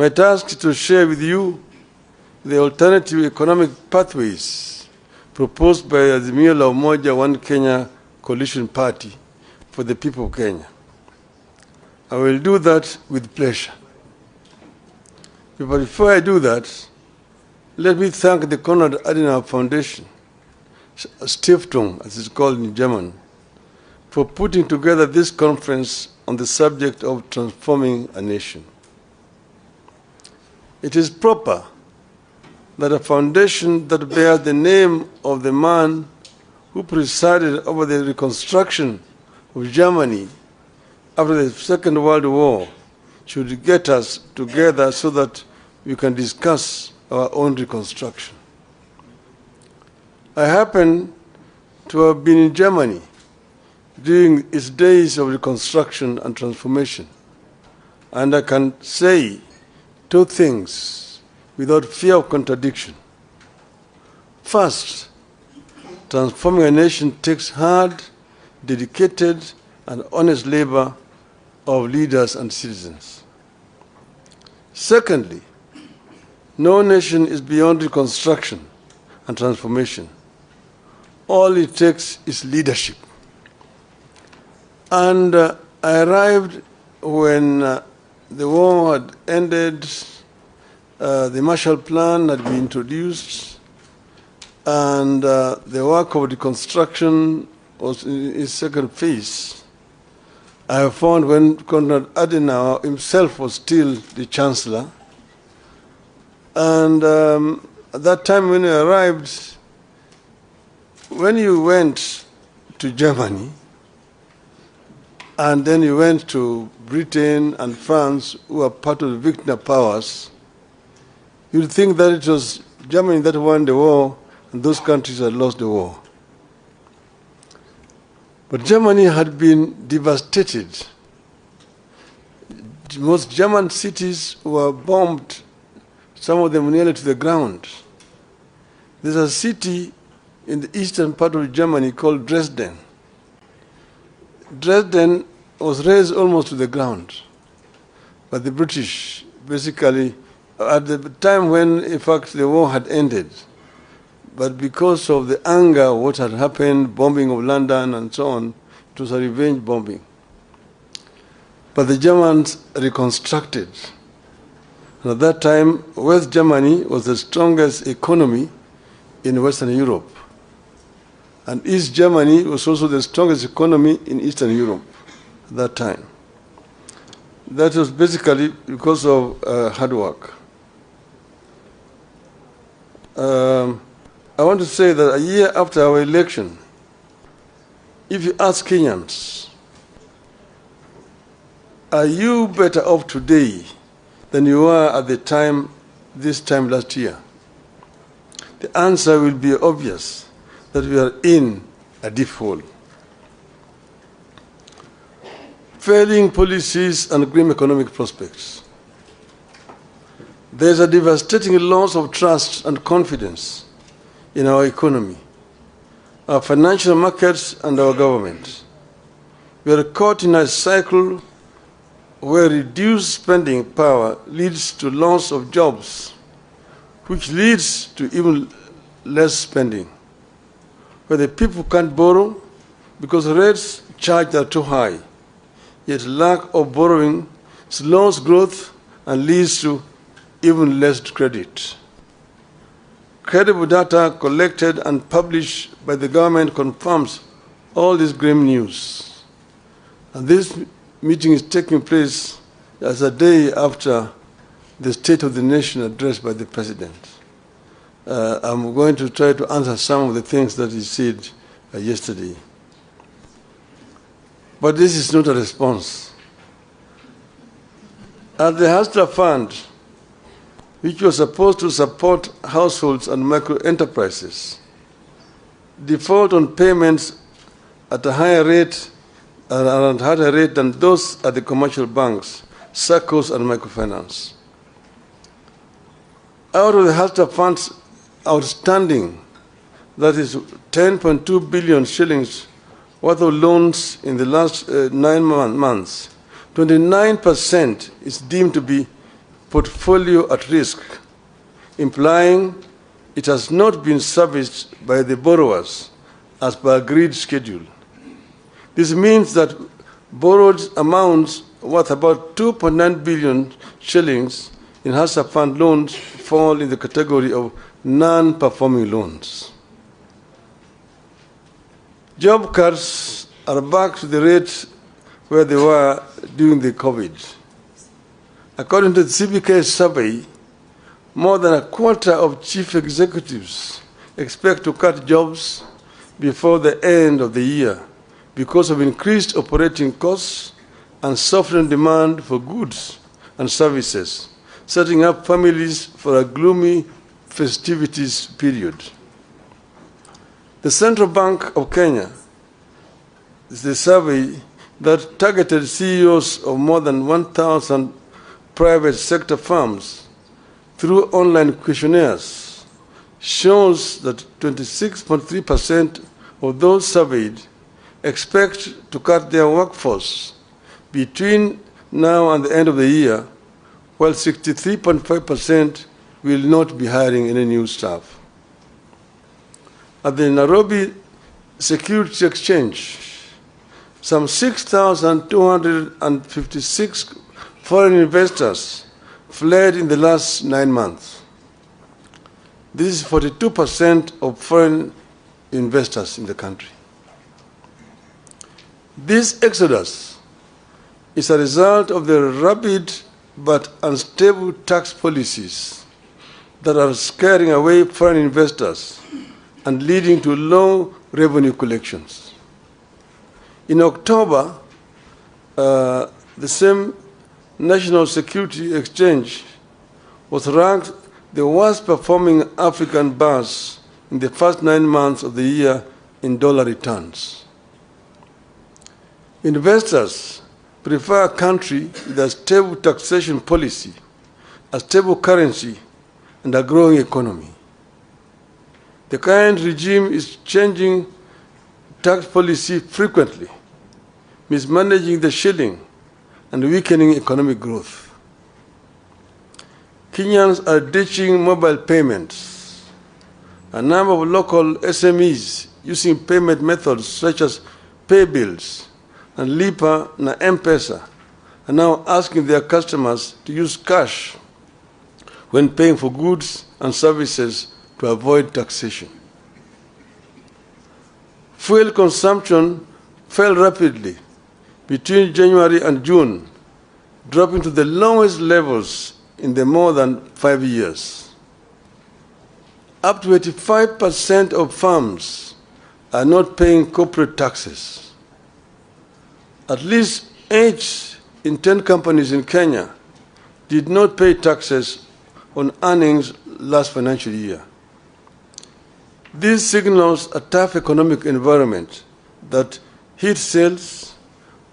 My task is to share with you the alternative economic pathways proposed by the Azimio la Umoja One Kenya Coalition Party for the people of Kenya. I will do that with pleasure. But before I do that, let me thank the Konrad Adenauer Foundation, Stiftung, as it's called in German, for putting together this conference on the subject of transforming a nation. It is proper that a foundation that bears the name of the man who presided over the reconstruction of Germany after the Second World War should get us together so that we can discuss our own reconstruction. I happen to have been in Germany during its days of reconstruction and transformation, and I can say two things without fear of contradiction. First, transforming a nation takes hard, dedicated, and honest labor of leaders and citizens. Secondly, no nation is beyond reconstruction and transformation. All it takes is leadership. And I arrived when the war had ended, the Marshall Plan had been introduced, and the work of reconstruction was in its second phase. I found when Konrad Adenauer himself was still the chancellor, and at that time when I arrived, when you went to Germany, and then you went to Britain and France, who are part of the victor powers, you'd think that it was Germany that won the war, and those countries had lost the war. But Germany had been devastated. Most German cities were bombed, some of them nearly to the ground. There's a city in the eastern part of Germany called Dresden. Dresden was razed almost to the ground by the British, basically, at the time when, in fact, the war had ended. But because of the anger of what had happened, bombing of London and so on, it was a revenge bombing. But the Germans reconstructed. And at that time, West Germany was the strongest economy in Western Europe. And East Germany was also the strongest economy in Eastern Europe at that time. That was basically because of hard work. I want to say that a year after our election, if you ask Kenyans, are you better off today than you were at the time, this time last year? The answer will be obvious, that we are in a deep hole. Failing policies and grim economic prospects. There's a devastating loss of trust and confidence in our economy, our financial markets, and our government. We are caught in a cycle where reduced spending power leads to loss of jobs, which leads to even less spending, where the people can't borrow because rates charged are too high, yet lack of borrowing slows growth and leads to even less credit. Credible data collected and published by the government confirms all this grim news. And this meeting is taking place as a day after the State of the Nation address by the President. I'm going to try to answer some of the things that he said yesterday. But this is not a response. At the Hustler Fund, which was supposed to support households and micro enterprises, default on payments at a higher rate than those at the commercial banks, SACCOs, and microfinance. Out of the Hustler Fund's outstanding, that is 10.2 billion shillings worth of loans in the last 9 months, 29% is deemed to be portfolio at risk, implying it has not been serviced by the borrowers as per agreed schedule. This means that borrowed amounts worth about 2.9 billion shillings in Hardshake Fund loans fall in the category of non-performing loans. Job cuts are back to the rate where they were during the COVID. According to the CBK survey, more than a quarter of chief executives expect to cut jobs before the end of the year because of increased operating costs and softening demand for goods and services, setting up families for a gloomy festivities period. The Central Bank of Kenya is the survey that targeted CEOs of more than 1,000 private sector firms through online questionnaires shows that 26.3% of those surveyed expect to cut their workforce between now and the end of the year, while 63.5% will not be hiring any new staff. At the Nairobi Securities Exchange, some 6,256 foreign investors fled in the last 9 months. This is 42% of foreign investors in the country. This exodus is a result of the rapid but unstable tax policies that are scaring away foreign investors and leading to low revenue collections. In October, the same National Security Exchange was ranked the worst performing African bus in the first 9 months of the year in dollar returns. Investors prefer a country with a stable taxation policy, a stable currency, and a growing economy. The current regime is changing tax policy frequently, mismanaging the shilling, and weakening economic growth. Kenyans are ditching mobile payments. A number of local SMEs using payment methods such as pay bills and Lipa na M-Pesa are now asking their customers to use cash when paying for goods and services to avoid taxation. Fuel consumption fell rapidly between January and June, dropping to the lowest levels in the more than 5 years. Up to 85% of firms are not paying corporate taxes. At least 8 in 10 companies in Kenya did not pay taxes on earnings last financial year. This signals a tough economic environment that hit sales,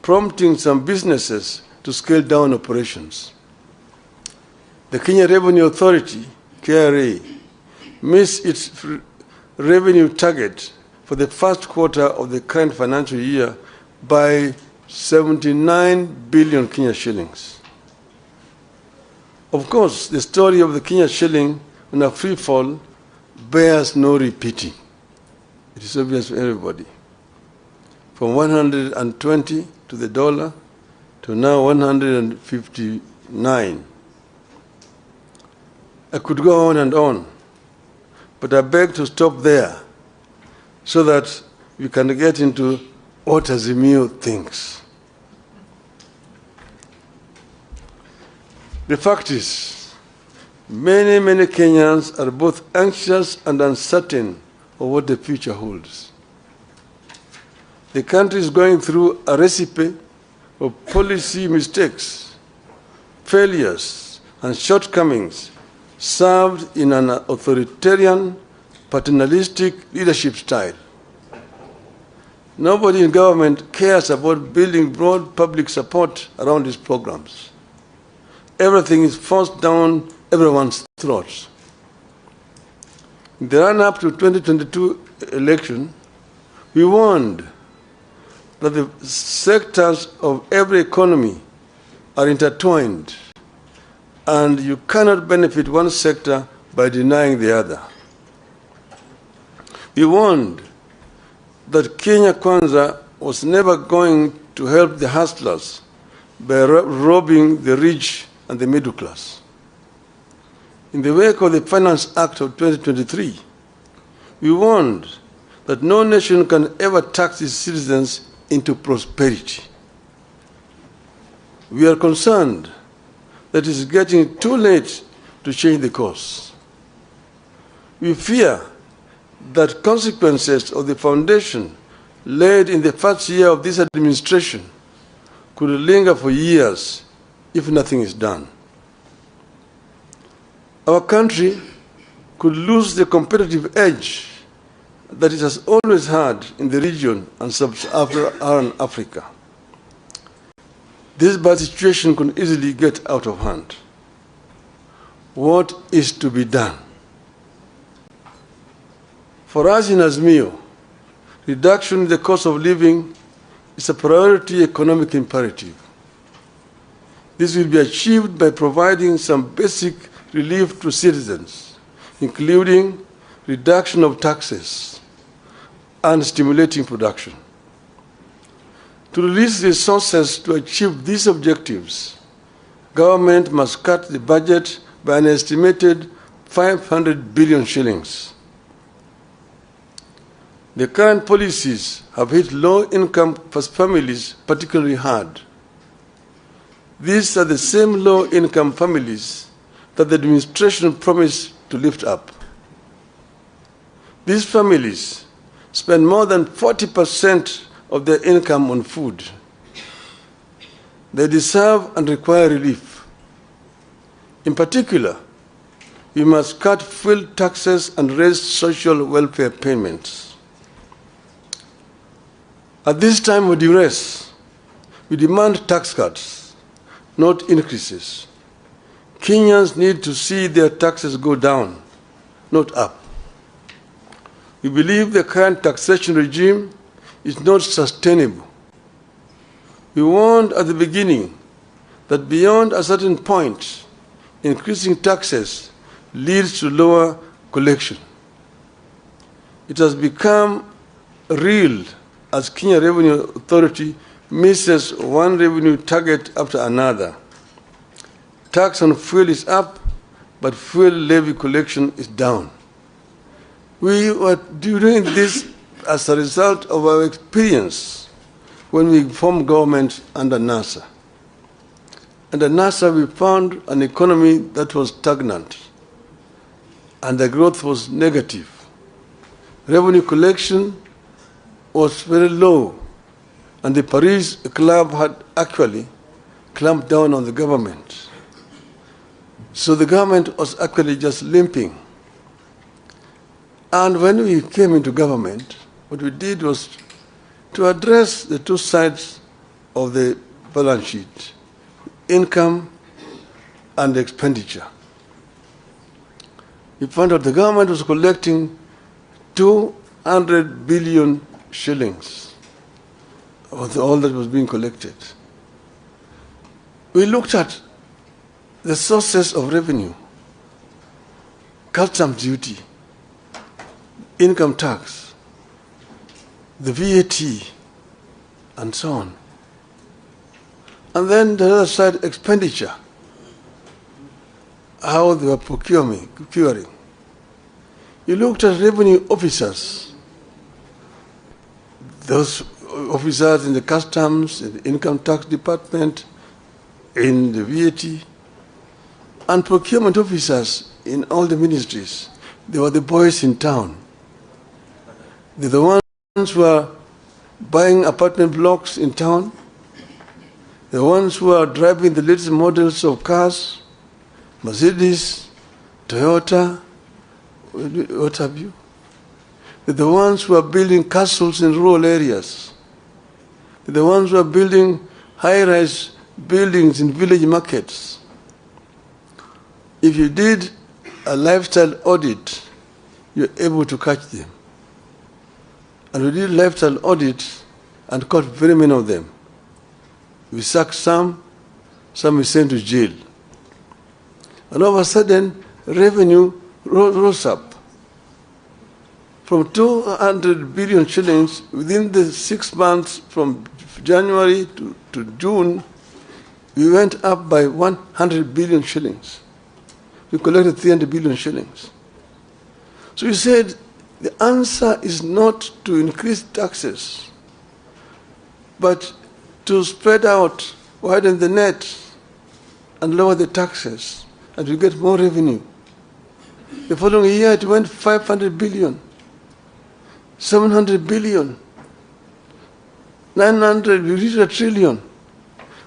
prompting some businesses to scale down operations. The Kenya Revenue Authority, KRA, missed its revenue target for the first quarter of the current financial year by 79 billion Kenya shillings. Of course, the story of the Kenya shilling on a free fall bears no repeating. It is obvious to everybody. From 120 to the dollar to now 159. I could go on and on, but I beg to stop there so that we can get into what Azimio thinks. The fact is, many Kenyans are both anxious and uncertain of what the future holds. The country is going through a recipe of policy mistakes, failures, and shortcomings served in an authoritarian, paternalistic leadership style. Nobody in government cares about building broad public support around these programs. Everything is forced down everyone's throats. In the run-up to 2022 election, we warned that the sectors of every economy are intertwined and you cannot benefit one sector by denying the other. We warned that Kenya Kwanza was never going to help the hustlers by robbing the rich and the middle class. In the wake of the Finance Act of 2023, we warned that no nation can ever tax its citizens into prosperity. We are concerned that it is getting too late to change the course. We fear that consequences of the foundation laid in the first year of this administration could linger for years if nothing is done. Our country could lose the competitive edge that it has always had in the region and sub-Saharan Africa. This bad situation could easily get out of hand. What is to be done? For us in Azmio, reduction in the cost of living is a priority economic imperative. This will be achieved by providing some basic relief to citizens, including reduction of taxes and stimulating production. To release resources to achieve these objectives, government must cut the budget by an estimated 500 billion shillings. The current policies have hit low-income families particularly hard. These are the same low-income families that the administration promised to lift up. These families spend more than 40% of their income on food. They deserve and require relief. In particular, we must cut fuel taxes and raise social welfare payments. At this time of duress, we demand tax cuts, not increases. Kenyans need to see their taxes go down, not up. We believe the current taxation regime is not sustainable. We warned at the beginning that beyond a certain point, increasing taxes leads to lower collection. It has become real as Kenya Revenue Authority misses one revenue target after another. Tax on fuel is up, but fuel levy collection is down. We were doing this as a result of our experience when we formed government under NASA. Under NASA, we found an economy that was stagnant, and the growth was negative. Revenue collection was very low, and the Paris Club had actually clamped down on the government. So the government was actually just limping. And when we came into government, what we did was to address the two sides of the balance sheet, income and expenditure. We found out the government was collecting 200 billion shillings of all that was being collected. We looked at the sources of revenue, customs duty, income tax, the VAT, and so on. And then the other side, expenditure, how they were procuring. You looked at revenue officers, those officers in the customs, in the income tax department, in the VAT, and procurement officers in all the ministries. They were the boys in town. They're the ones who are buying apartment blocks in town, the ones who are driving the latest models of cars, Mercedes, Toyota, what have you. They're the ones who are building castles in rural areas. They're the ones who are building high-rise buildings in village markets. If you did a lifestyle audit, you're able to catch them. And we did lifestyle audits and caught very many of them. We sacked some we sent to jail. And all of a sudden, revenue rose up from 200 billion shillings within the 6 months from January to June. We went up by 100 billion shillings. We collected 300 billion shillings. So you said the answer is not to increase taxes, but to spread out, widen the net, and lower the taxes, and we get more revenue. The following year it went 500 billion, 700 billion, 900, we reached 1 trillion.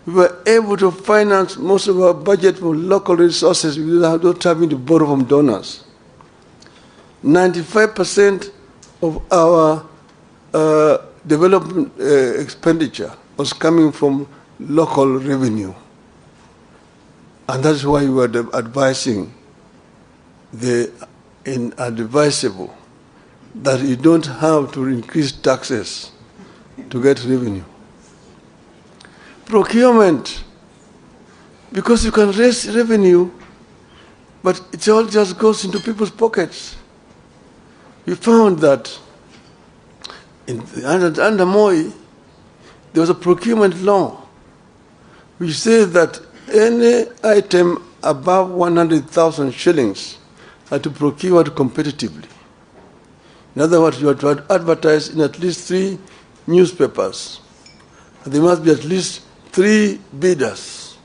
We were able to finance most of our budget from local resources without having to borrow from donors. 95% of our development expenditure was coming from local revenue. And that's why we were advising the inadvisable that you don't have to increase taxes to get revenue. Procurement, because you can raise revenue, but it all just goes into people's pockets. We found that under Moi, there was a procurement law which says that any item above 100,000 shillings had to procure competitively. In other words, you have to advertise in at least 3 newspapers. And there must be at least 3 bidders,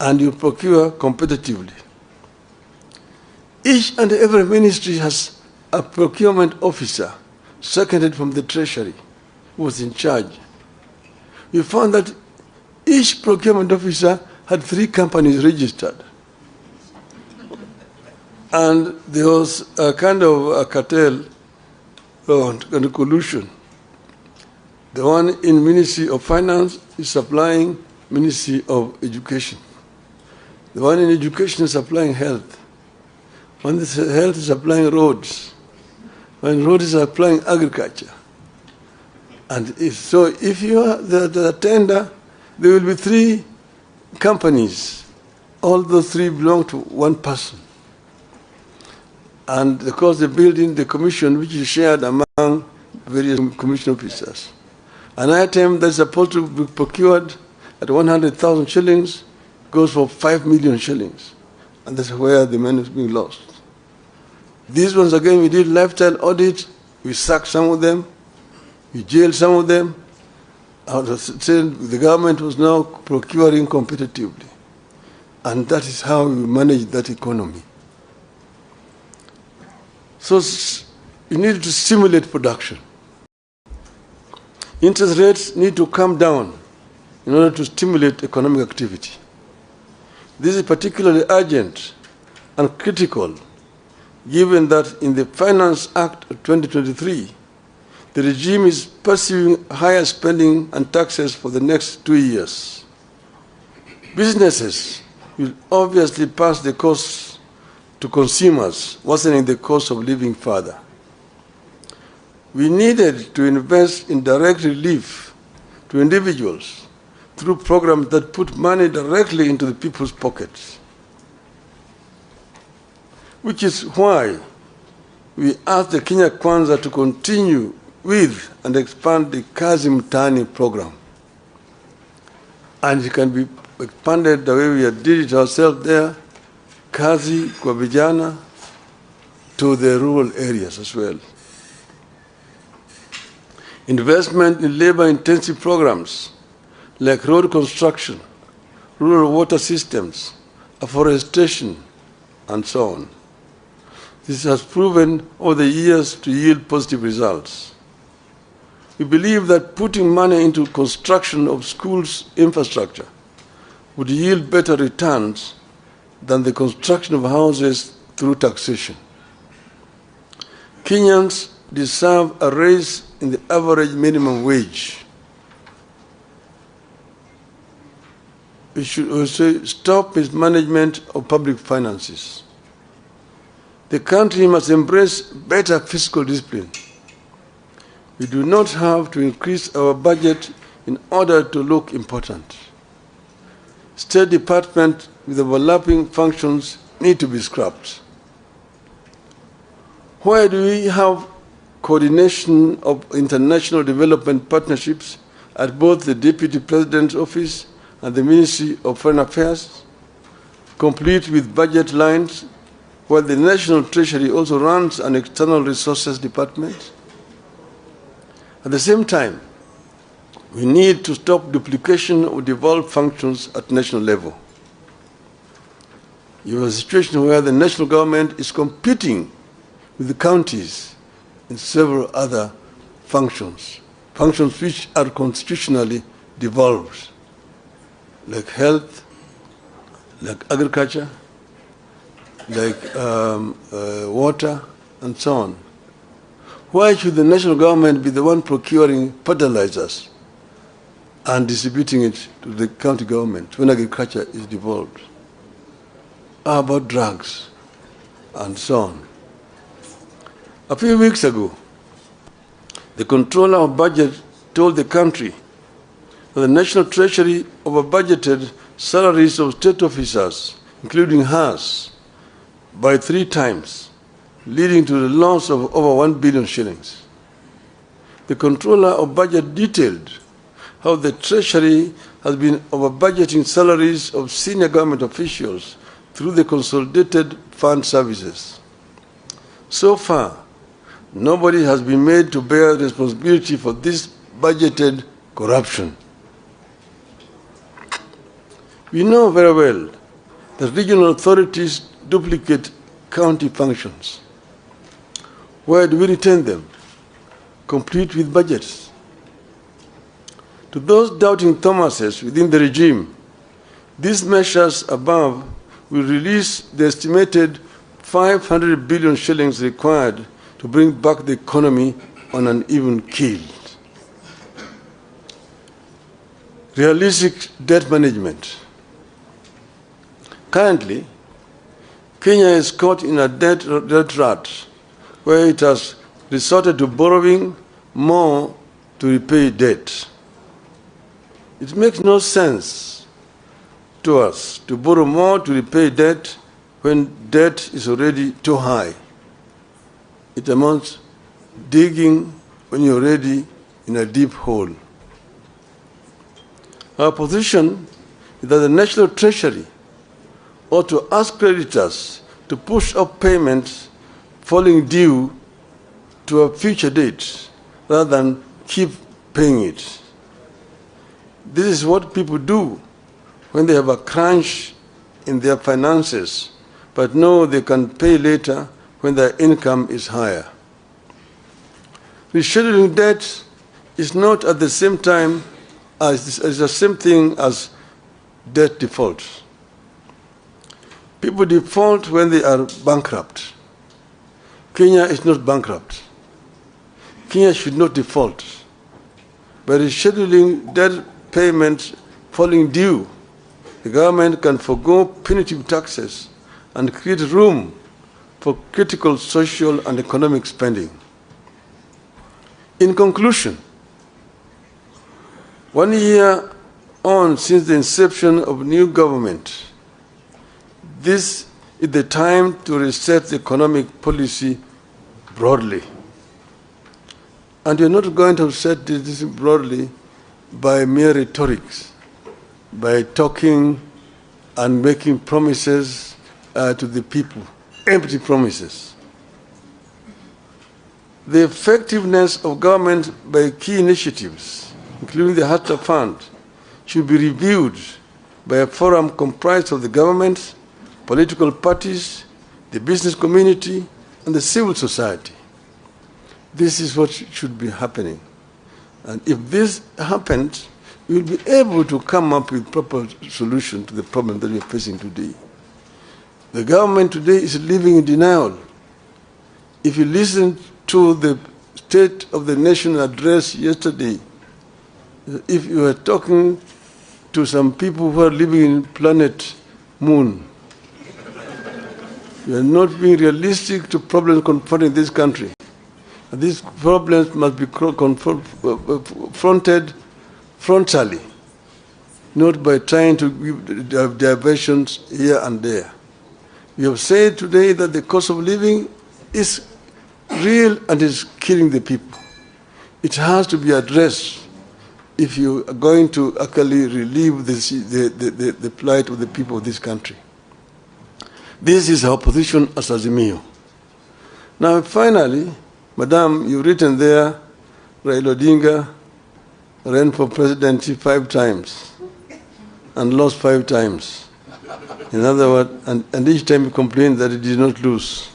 and you procure competitively. Each and every ministry has a procurement officer seconded from the Treasury who was in charge. We found that each procurement officer had 3 companies registered. And there was a kind of a cartel and a collusion. The one in Ministry of Finance is supplying Ministry of Education. The one in Education is supplying health. One in health is supplying roads. One road is supplying agriculture. And if you are the tender, there will be 3 companies. All those 3 belong to one person. And of course, the building, the commission, which is shared among various commission officers. An item that's supposed to be procured at 100,000 shillings goes for 5 million shillings. And that's where the money is being lost. These ones, again, we did lifestyle audit. We sacked some of them. We jailed some of them. The government was now procuring competitively. And that is how we manage that economy. So you need to stimulate production. Interest rates need to come down in order to stimulate economic activity. This is particularly urgent and critical, given that in the Finance Act of 2023, the regime is pursuing higher spending and taxes for the next 2 years. Businesses will obviously pass the costs to consumers, worsening the cost of living further. We needed to invest in direct relief to individuals through programs that put money directly into the people's pockets. Which is why we asked the Kenya Kwanza to continue with and expand the Kazi Mtaani program. And it can be expanded the way we did it ourselves there, Kazi kwa vijana, to the rural areas as well. Investment in labor-intensive programs like road construction, rural water systems, afforestation, and so on. This has proven over the years to yield positive results. We believe that putting money into construction of schools' infrastructure would yield better returns than the construction of houses through taxation. Kenyans deserve a raise in the average minimum wage. We should also stop mismanagement of public finances. The country must embrace better fiscal discipline. We do not have to increase our budget in order to look important. State Department with overlapping functions need to be scrapped. Why do we have coordination of international development partnerships at both the Deputy President's Office and the Ministry of Foreign Affairs, complete with budget lines, while the National Treasury also runs an external resources department? At the same time, we need to stop duplication of devolved functions at national level. You have a situation where the national government is competing with the counties in several other functions which are constitutionally devolved, like health, like agriculture, like water, and so on. Why should the national government be the one procuring fertilizers and distributing it to the county government when agriculture is devolved? How about drugs and so on? A few weeks ago, the Controller of Budget told the country that the National Treasury over-budgeted salaries of state officers, including hers, by 3 times, leading to the loss of over 1 billion shillings. The Controller of Budget detailed how the Treasury has been over-budgeting salaries of senior government officials through the Consolidated Fund Services. So far, nobody has been made to bear responsibility for this budgeted corruption. We know very well that regional authorities duplicate county functions. Where do we retain them? Complete with budgets. To those doubting Thomases within the regime, these measures above will release the estimated 500 billion shillings required to bring back the economy on an even keel. Realistic debt management. Currently, Kenya is caught in a debt rut where it has resorted to borrowing more to repay debt. It makes no sense to us to borrow more to repay debt when debt is already too high. It amounts digging when you're already in a deep hole. Our position is that the National Treasury ought to ask creditors to push up payments falling due to a future date rather than keep paying it. This is what people do when they have a crunch in their finances, but know they can pay later when their income is higher. Rescheduling debt is not at the same time as the same thing as debt default. People default when they are bankrupt. Kenya is not bankrupt. Kenya should not default. By rescheduling debt payments falling due, the government can forgo punitive taxes and create room for critical social and economic spending. In conclusion, 1 year on since the inception of new government, this is the time to reset the economic policy broadly. And you're not going to set this broadly by mere rhetorics, by talking and making promises to the people, empty promises. The effectiveness of government by key initiatives, including the Hardshake Fund, should be reviewed by a forum comprised of the government, political parties, the business community, and the civil society. This is what should be happening. And if this happens, we will be able to come up with proper solution to the problem that we are facing today. The government today is living in denial. If you listen to the State of the Nation address yesterday, if you were talking to some people who are living in planet Moon, you are not being realistic to problems confronting this country. And these problems must be confronted frontally. not by trying to give diversions here and there. We have said today that the cost of living is real and is killing the people. It has to be addressed if you are going to actually relieve the plight of the people of this country. This is our position as Azimio. Now, finally, Madam, you've written there, Raila Odinga ran for presidency 5 times and lost 5 times. In other words, and each time he complained that he did not lose.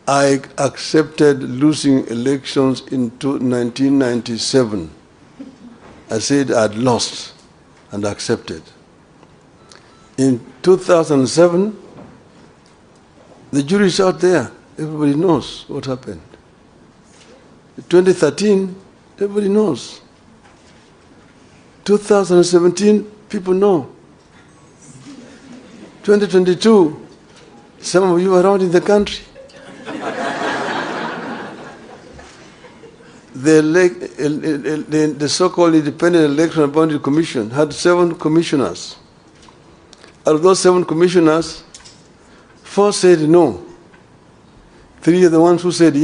I accepted losing elections in 1997. I said I'd lost and accepted. In 2007, the jury is out there. Everybody knows what happened. In 2013, everybody knows. 2017, people know. 2022, some of you are around in the country. The so-called Independent Election and Boundary Commission had 7 commissioners. Out of those 7 commissioners, 4 said no. 3 are the ones who said yes.